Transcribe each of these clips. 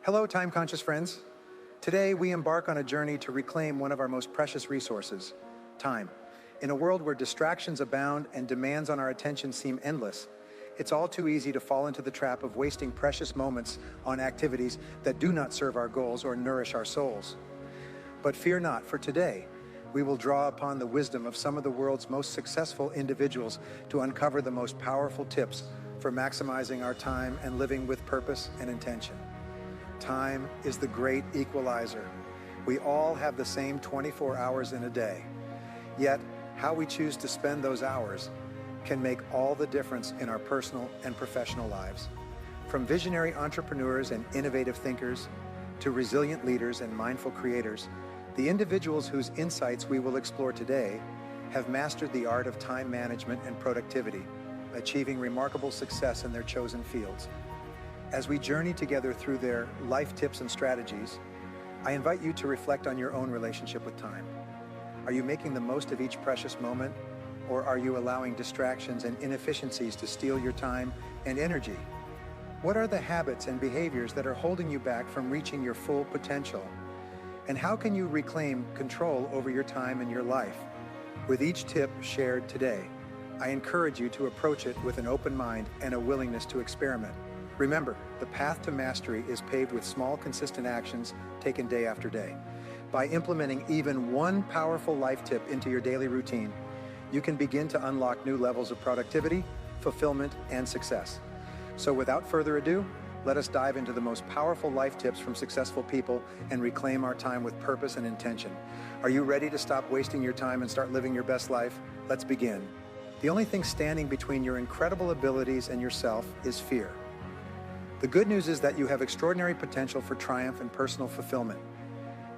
Hello, time-conscious friends. Today, we embark on a journey to reclaim one of our most precious resources, time. In a world where distractions abound and demands on our attention seem endless, it's all too easy to fall into the trap of wasting precious moments on activities that do not serve our goals or nourish our souls. But fear not, for today, we will draw upon the wisdom of some of the world's most successful individuals to uncover the most powerful tips for maximizing our time and living with purpose and intention. Time is the great equalizer. We all have the same 24 hours in a day. Yet, how we choose to spend those hours can make all the difference in our personal and professional lives. From visionary entrepreneurs and innovative thinkers to resilient leaders and mindful creators, the individuals whose insights we will explore today have mastered the art of time management and productivity, achieving remarkable success in their chosen fields. As we journey together through their life tips and strategies, I invite you to reflect on your own relationship with time. Are you making the most of each precious moment, or are you allowing distractions and inefficiencies to steal your time and energy? What are the habits and behaviors that are holding you back from reaching your full potential? And how can you reclaim control over your time and your life? With each tip shared today, I encourage you to approach it with an open mind and a willingness to experiment. Remember, the path to mastery is paved with small, consistent actions taken day after day. By implementing even one powerful life tip into your daily routine, you can begin to unlock new levels of productivity, fulfillment, and success. So without further ado, let us dive into the most powerful life tips from successful people and reclaim our time with purpose and intention. Are you ready to stop wasting your time and start living your best life? Let's begin. The only thing standing between your incredible abilities and yourself is fear. The good news is that you have extraordinary potential for triumph and personal fulfillment,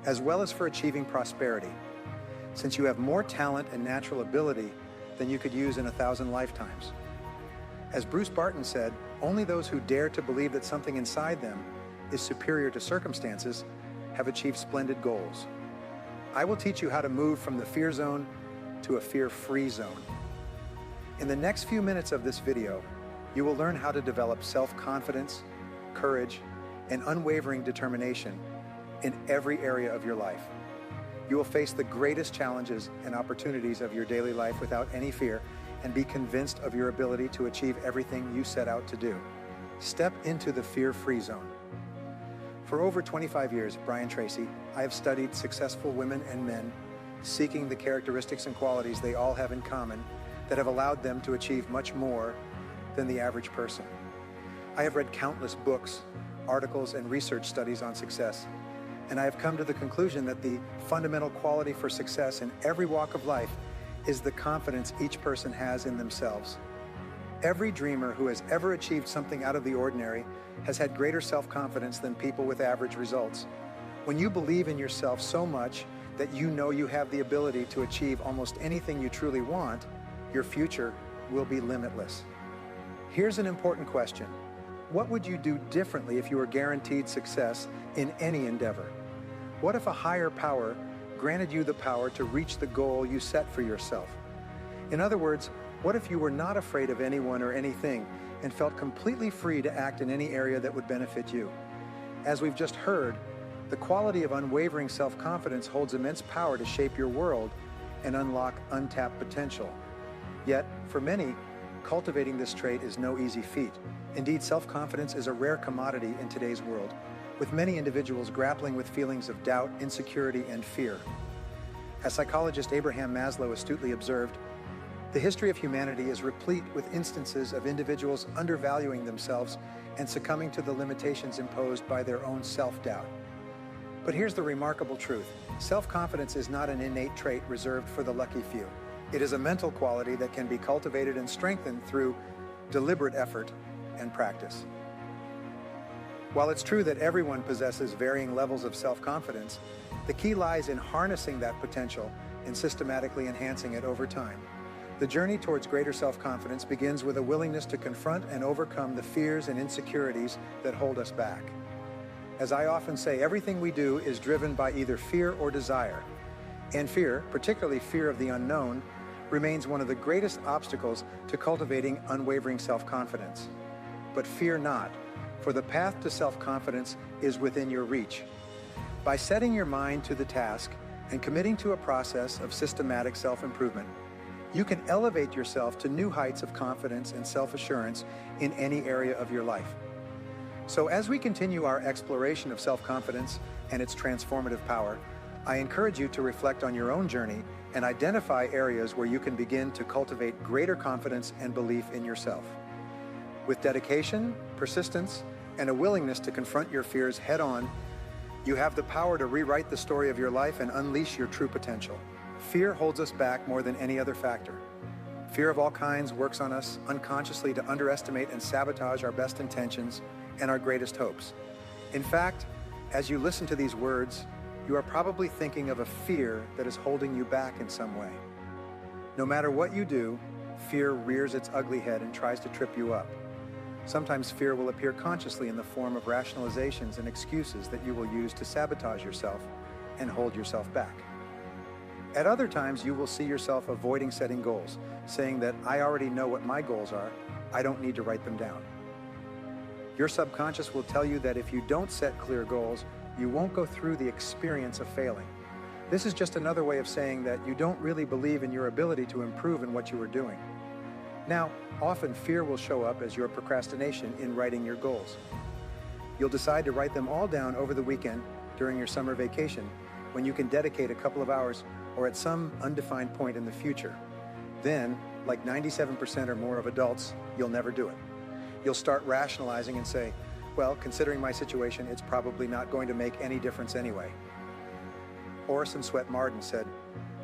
as well as for achieving prosperity, since you have more talent and natural ability than you could use in 1,000 lifetimes. As Bruce Barton said, only those who dare to believe that something inside them is superior to circumstances have achieved splendid goals. I will teach you how to move from the fear zone to a fear-free zone. In the next few minutes of this video, you will learn how to develop self-confidence, courage, and unwavering determination in every area of your life. You will face the greatest challenges and opportunities of your daily life without any fear and be convinced of your ability to achieve everything you set out to do. Step into the fear-free zone. For over 25 years, Brian Tracy, I have studied successful women and men, seeking the characteristics and qualities they all have in common that have allowed them to achieve much more than the average person. I have read countless books, articles, and research studies on success, and I have come to the conclusion that the fundamental quality for success in every walk of life is the confidence each person has in themselves. Every dreamer who has ever achieved something out of the ordinary has had greater self-confidence than people with average results. When you believe in yourself so much that you know you have the ability to achieve almost anything you truly want, your future will be limitless. Here's an important question. What would you do differently if you were guaranteed success in any endeavor? What if a higher power granted you the power to reach the goal you set for yourself? In other words, what if you were not afraid of anyone or anything and felt completely free to act in any area that would benefit you? As we've just heard, the quality of unwavering self-confidence holds immense power to shape your world and unlock untapped potential. Yet, for many, cultivating this trait is no easy feat. Indeed, self-confidence is a rare commodity in today's world, with many individuals grappling with feelings of doubt, insecurity, and fear. As psychologist Abraham Maslow astutely observed, the history of humanity is replete with instances of individuals undervaluing themselves and succumbing to the limitations imposed by their own self-doubt. But here's the remarkable truth. Self-confidence is not an innate trait reserved for the lucky few. It is a mental quality that can be cultivated and strengthened through deliberate effort and practice. While it's true that everyone possesses varying levels of self-confidence, the key lies in harnessing that potential and systematically enhancing it over time. The journey towards greater self-confidence begins with a willingness to confront and overcome the fears and insecurities that hold us back. As I often say, everything we do is driven by either fear or desire. And fear, particularly fear of the unknown, remains one of the greatest obstacles to cultivating unwavering self-confidence. But fear not, for the path to self-confidence is within your reach. By setting your mind to the task and committing to a process of systematic self-improvement, you can elevate yourself to new heights of confidence and self-assurance in any area of your life. So as we continue our exploration of self-confidence and its transformative power, I encourage you to reflect on your own journey and identify areas where you can begin to cultivate greater confidence and belief in yourself. With dedication, persistence, and a willingness to confront your fears head-on, you have the power to rewrite the story of your life and unleash your true potential. Fear holds us back more than any other factor. Fear of all kinds works on us unconsciously to underestimate and sabotage our best intentions and our greatest hopes. In fact, as you listen to these words, you are probably thinking of a fear that is holding you back in some way. No matter what you do, fear rears its ugly head and tries to trip you up. Sometimes fear will appear consciously in the form of rationalizations and excuses that you will use to sabotage yourself and hold yourself back. At other times, you will see yourself avoiding setting goals, saying that I already know what my goals are, I don't need to write them down. Your subconscious will tell you that if you don't set clear goals, you won't go through the experience of failing. This is just another way of saying that you don't really believe in your ability to improve in what you are doing. Now, often fear will show up as your procrastination in writing your goals. You'll decide to write them all down over the weekend during your summer vacation, when you can dedicate a couple of hours or at some undefined point in the future. Then, like 97% or more of adults, you'll never do it. You'll start rationalizing and say, well, considering my situation, it's probably not going to make any difference anyway. Orison Swett Marden said,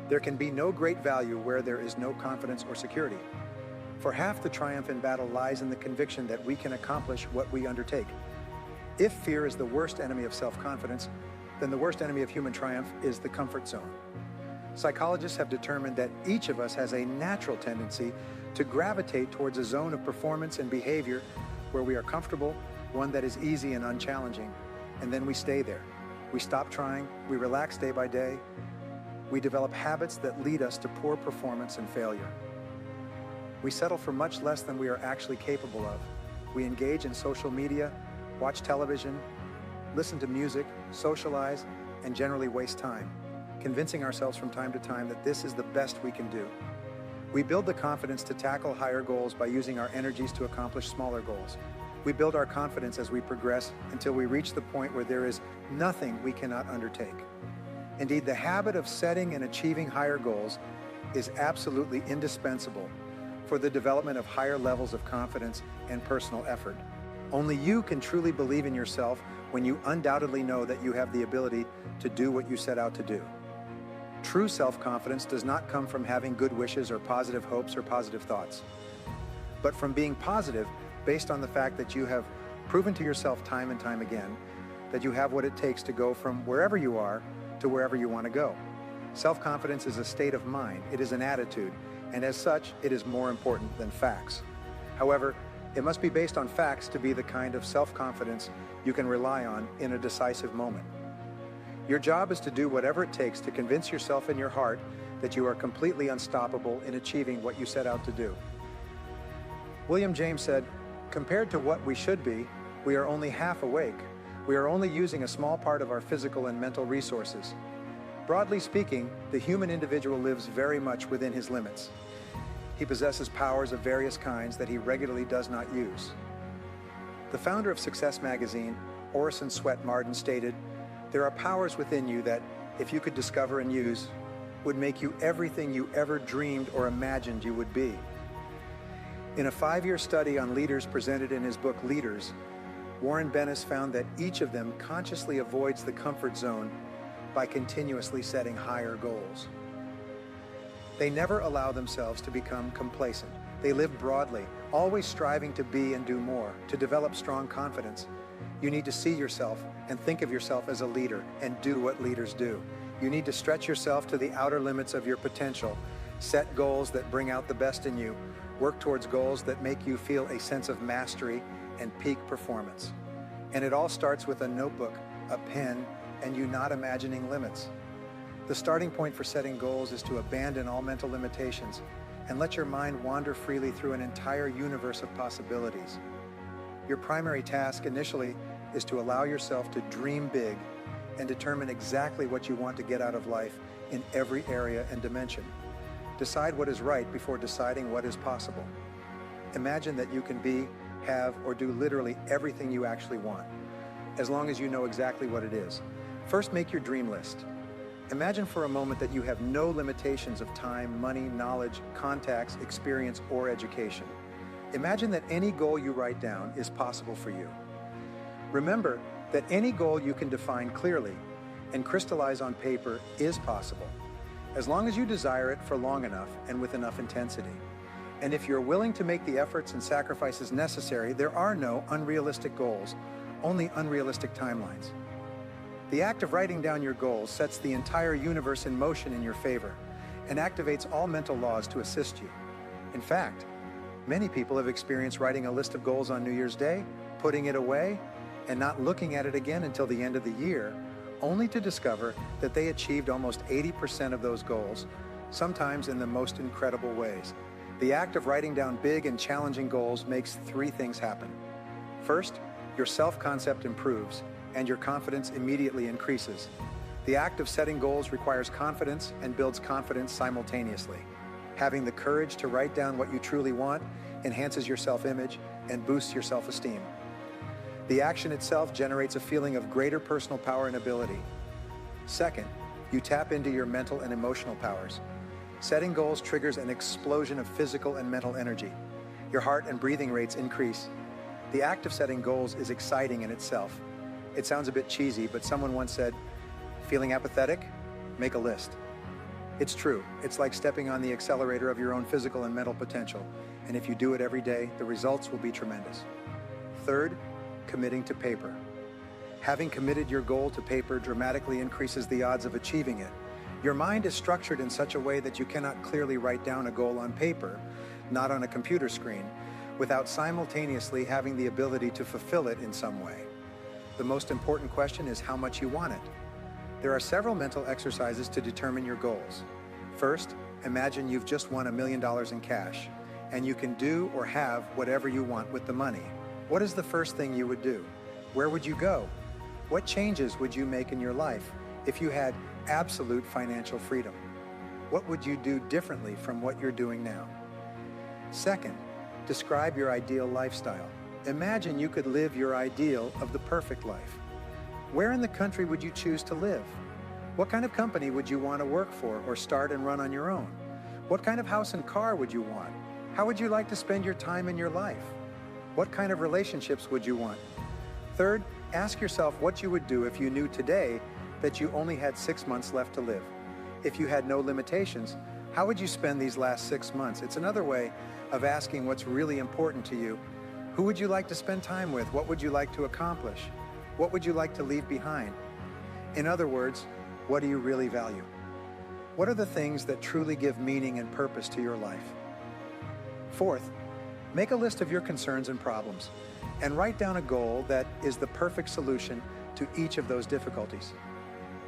"There can be no great value where there is no confidence or security. For half the triumph in battle lies in the conviction that we can accomplish what we undertake." If fear is the worst enemy of self-confidence, then the worst enemy of human triumph is the comfort zone. Psychologists have determined that each of us has a natural tendency to gravitate towards a zone of performance and behavior where we are comfortable, one that is easy and unchallenging, and then we stay there. We stop trying, we relax day by day, we develop habits that lead us to poor performance and failure. We settle for much less than we are actually capable of. We engage in social media, watch television, listen to music, socialize, and generally waste time, convincing ourselves from time to time that this is the best we can do. We build the confidence to tackle higher goals by using our energies to accomplish smaller goals. We build our confidence as we progress until we reach the point where there is nothing we cannot undertake. Indeed, the habit of setting and achieving higher goals is absolutely indispensable for the development of higher levels of confidence and personal effort. Only you can truly believe in yourself when you undoubtedly know that you have the ability to do what you set out to do. True self-confidence does not come from having good wishes or positive hopes or positive thoughts, but from being positive based on the fact that you have proven to yourself time and time again that you have what it takes to go from wherever you are to wherever you want to go. Self-confidence is a state of mind, it is an attitude, and as such, it is more important than facts. However, it must be based on facts to be the kind of self-confidence you can rely on in a decisive moment. Your job is to do whatever it takes to convince yourself in your heart that you are completely unstoppable in achieving what you set out to do. William James said, "Compared to what we should be, we are only half awake. We are only using a small part of our physical and mental resources. Broadly speaking, the human individual lives very much within his limits. He possesses powers of various kinds that he regularly does not use." The founder of Success magazine, Orison Swett Marden, stated, "There are powers within you that, if you could discover and use, would make you everything you ever dreamed or imagined you would be." In a 5-year study on leaders presented in his book Leaders, Warren Bennis found that each of them consciously avoids the comfort zone by continuously setting higher goals. They never allow themselves to become complacent. They live broadly, always striving to be and do more, to develop strong confidence. You need to see yourself and think of yourself as a leader and do what leaders do. You need to stretch yourself to the outer limits of your potential, set goals that bring out the best in you, work towards goals that make you feel a sense of mastery and peak performance. And it all starts with a notebook, a pen, and you not imagining limits. The starting point for setting goals is to abandon all mental limitations and let your mind wander freely through an entire universe of possibilities. Your primary task initially is to allow yourself to dream big and determine exactly what you want to get out of life in every area and dimension. Decide what is right before deciding what is possible. Imagine that you can be, have, or do literally everything you actually want, as long as you know exactly what it is. First, make your dream list. Imagine for a moment that you have no limitations of time, money, knowledge, contacts, experience, or education. Imagine that any goal you write down is possible for you. Remember that any goal you can define clearly and crystallize on paper is possible, as long as you desire it for long enough and with enough intensity. And if you're willing to make the efforts and sacrifices necessary, there are no unrealistic goals, only unrealistic timelines. The act of writing down your goals sets the entire universe in motion in your favor and activates all mental laws to assist you. In fact, many people have experienced writing a list of goals on New Year's Day, putting it away, and not looking at it again until the end of the year, only to discover that they achieved almost 80% of those goals, sometimes in the most incredible ways. The act of writing down big and challenging goals makes three things happen. First, your self-concept improves and your confidence immediately increases. The act of setting goals requires confidence and builds confidence simultaneously. Having the courage to write down what you truly want enhances your self-image and boosts your self-esteem. The action itself generates a feeling of greater personal power and ability. Second, you tap into your mental and emotional powers. Setting goals triggers an explosion of physical and mental energy. Your heart and breathing rates increase. The act of setting goals is exciting in itself. It sounds a bit cheesy, but someone once said, "Feeling apathetic? Make a list." It's true. It's like stepping on the accelerator of your own physical and mental potential. And if you do it every day, the results will be tremendous. Third, committing to paper. Having committed your goal to paper dramatically increases the odds of achieving it. Your mind is structured in such a way that you cannot clearly write down a goal on paper, not on a computer screen, without simultaneously having the ability to fulfill it in some way. The most important question is how much you want it. There are several mental exercises to determine your goals. First, imagine you've just won $1 million in cash, and you can do or have whatever you want with the money. What is the first thing you would do? Where would you go? What changes would you make in your life if you had absolute financial freedom? What would you do differently from what you're doing now? Second, describe your ideal lifestyle. Imagine you could live your ideal of the perfect life. Where in the country would you choose to live? What kind of company would you want to work for or start and run on your own? What kind of house and car would you want? How would you like to spend your time in your life? What kind of relationships would you want? Third, ask yourself what you would do if you knew today that you only had 6 months left to live. If you had no limitations, how would you spend these last 6 months? It's another way of asking what's really important to you. Who would you like to spend time with? What would you like to accomplish? What would you like to leave behind? In other words, what do you really value? What are the things that truly give meaning and purpose to your life? Fourth, make a list of your concerns and problems and write down a goal that is the perfect solution to each of those difficulties.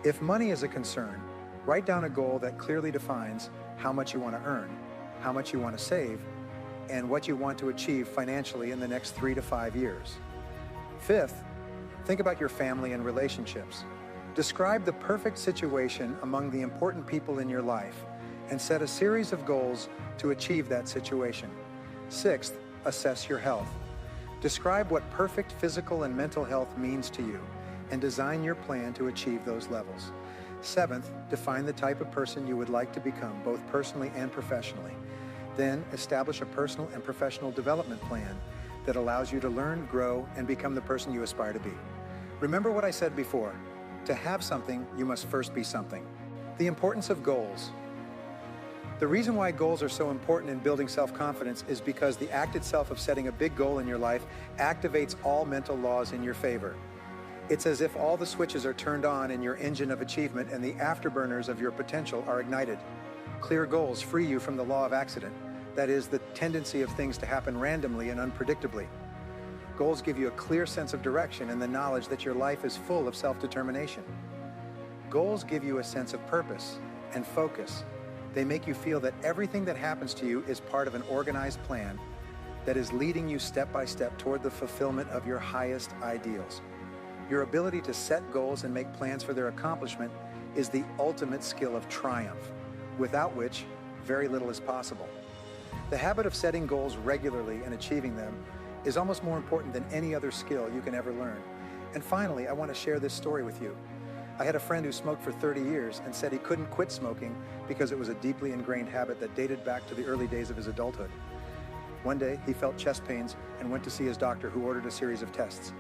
If money is a concern, write down a goal that clearly defines how much you want to earn, how much you want to save, and what you want to achieve financially in the next 3 to 5 years. Fifth, think about your family and relationships. Describe the perfect situation among the important people in your life and set a series of goals to achieve that situation. Sixth, assess your health. Describe what perfect physical and mental health means to you and design your plan to achieve those levels. Seventh, define the type of person you would like to become, both personally and professionally. Then, establish a personal and professional development plan that allows you to learn, grow, and become the person you aspire to be. Remember what I said before. To have something, you must first be something. The importance of goals. The reason why goals are so important in building self-confidence is because the act itself of setting a big goal in your life activates all mental laws in your favor. It's as if all the switches are turned on in your engine of achievement and the afterburners of your potential are ignited. Clear goals free you from the law of accident, that is, the tendency of things to happen randomly and unpredictably. Goals give you a clear sense of direction and the knowledge that your life is full of self-determination. Goals give you a sense of purpose and focus. They make you feel that everything that happens to you is part of an organized plan that is leading you step by step toward the fulfillment of your highest ideals. Your ability to set goals and make plans for their accomplishment is the ultimate skill of triumph, without which very little is possible. The habit of setting goals regularly and achieving them is almost more important than any other skill you can ever learn. And finally, I want to share this story with you. I had a friend who smoked for 30 years and said he couldn't quit smoking because it was a deeply ingrained habit that dated back to the early days of his adulthood. One day, he felt chest pains and went to see his doctor, who ordered a series of tests.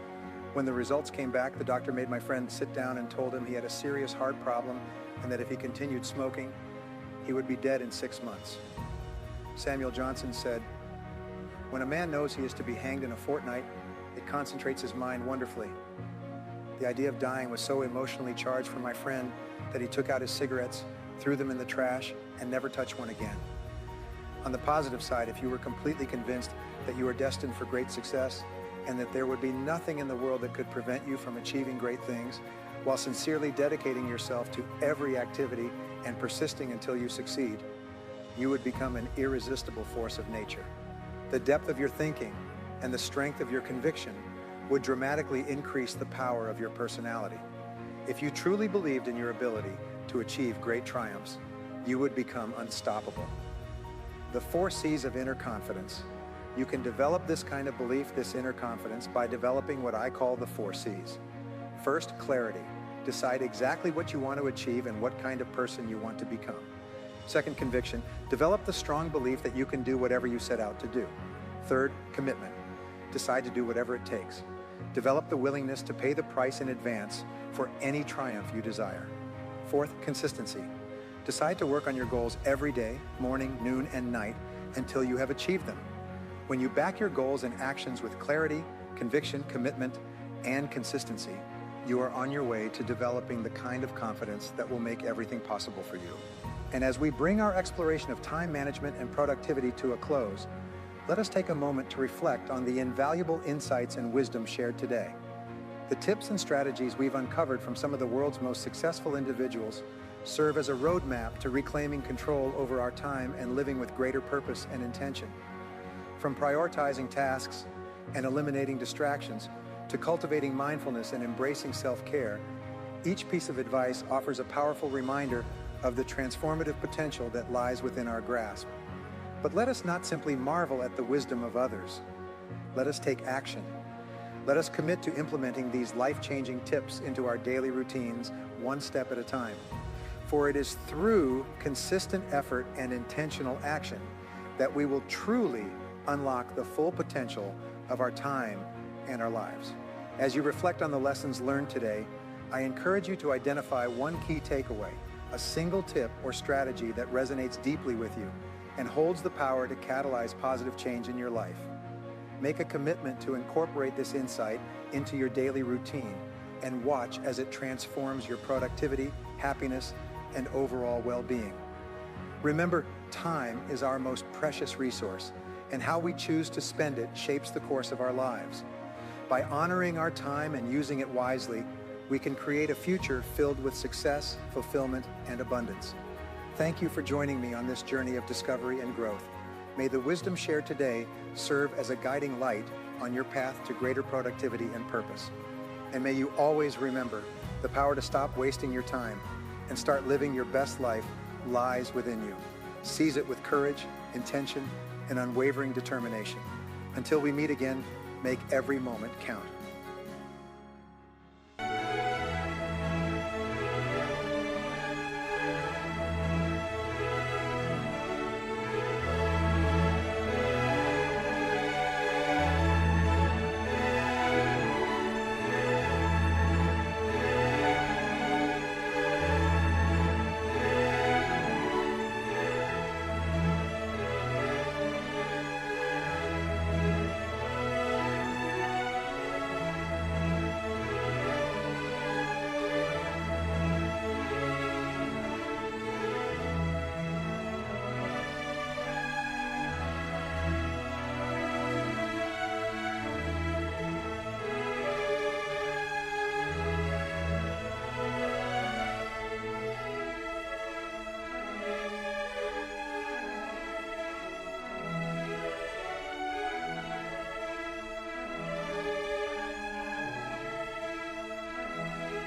When the results came back, the doctor made my friend sit down and told him he had a serious heart problem and that if he continued smoking, he would be dead in 6 months. Samuel Johnson said, "When a man knows he is to be hanged in a fortnight, it concentrates his mind wonderfully." The idea of dying was so emotionally charged for my friend that he took out his cigarettes, threw them in the trash, and never touched one again. On the positive side, if you were completely convinced that you were destined for great success and that there would be nothing in the world that could prevent you from achieving great things, while sincerely dedicating yourself to every activity and persisting until you succeed, you would become an irresistible force of nature. The depth of your thinking and the strength of your conviction would dramatically increase the power of your personality. If you truly believed in your ability to achieve great triumphs, you would become unstoppable. The 4 C's of inner confidence. You can develop this kind of belief, this inner confidence, by developing what I call the 4 C's. First, clarity. Decide exactly what you want to achieve and what kind of person you want to become. Second, conviction. Develop the strong belief that you can do whatever you set out to do. Third, commitment. Decide to do whatever it takes. Develop the willingness to pay the price in advance for any triumph you desire. Fourth, consistency. Decide to work on your goals every day, morning, noon, and night, until you have achieved them. When you back your goals and actions with clarity, conviction, commitment, and consistency, you are on your way to developing the kind of confidence that will make everything possible for you. And as we bring our exploration of time management and productivity to a close, let us take a moment to reflect on the invaluable insights and wisdom shared today. The tips and strategies we've uncovered from some of the world's most successful individuals serve as a roadmap to reclaiming control over our time and living with greater purpose and intention. From prioritizing tasks and eliminating distractions to cultivating mindfulness and embracing self-care, each piece of advice offers a powerful reminder of the transformative potential that lies within our grasp. But let us not simply marvel at the wisdom of others. Let us take action. Let us commit to implementing these life-changing tips into our daily routines, one step at a time. For it is through consistent effort and intentional action that we will truly unlock the full potential of our time and our lives. As you reflect on the lessons learned today, I encourage you to identify one key takeaway, a single tip or strategy that resonates deeply with you and holds the power to catalyze positive change in your life. Make a commitment to incorporate this insight into your daily routine and watch as it transforms your productivity, happiness, and overall well-being. Remember, time is our most precious resource, and how we choose to spend it shapes the course of our lives. By honoring our time and using it wisely, we can create a future filled with success, fulfillment, and abundance. Thank you for joining me on this journey of discovery and growth. May the wisdom shared today serve as a guiding light on your path to greater productivity and purpose. And may you always remember, the power to stop wasting your time and start living your best life lies within you. Seize it with courage, intention, and unwavering determination. Until we meet again, make every moment count.